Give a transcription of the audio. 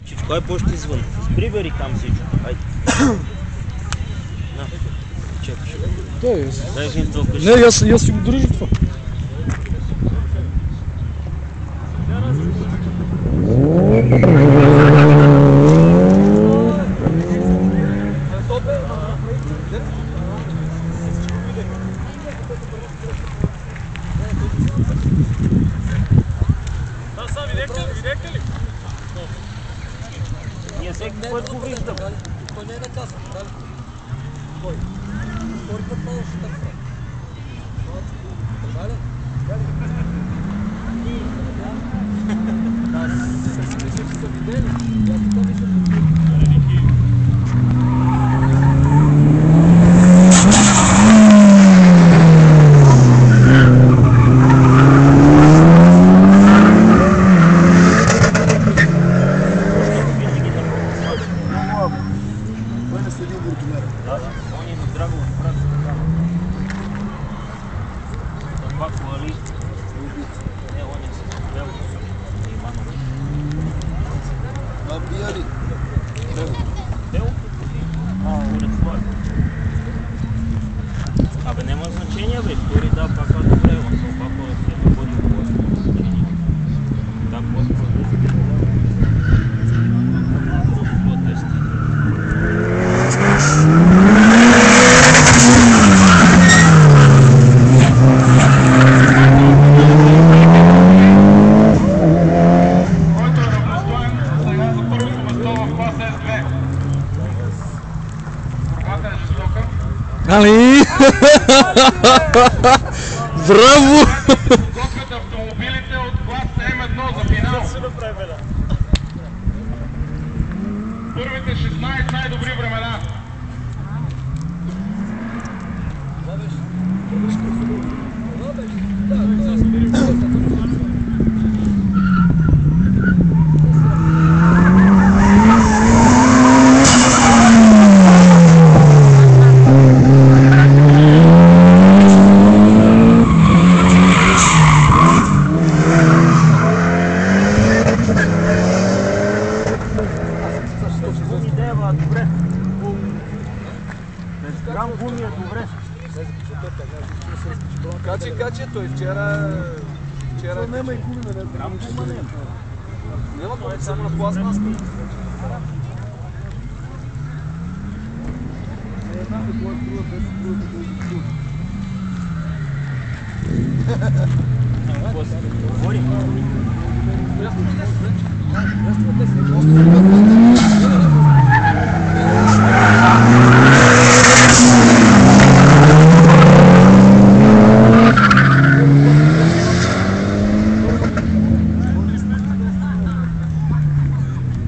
Чичко, ай по-ще извън. Прибери там всичко. Айде. На. Чакай. Дай им толкова. Не, аз си го държа това. Видяхте ли? Ние всеки път го виждам. Той не е на каса. Кой? Втори път много ще търпа. Така ли? Аз мисля, че са видели. Я тук мисля, Абе няма значение, бе, втори да, пак добре, он се опаква да се води в значение. Да, просто Али! Браво! Готвят автомобилите от клас М1 за финал. Първите 16 най-добри времена. Каче, той вчера... Няма и куми, бе. Няма това, само на пластмаска. Не знам какво е струва, без струва, Говорим. Аз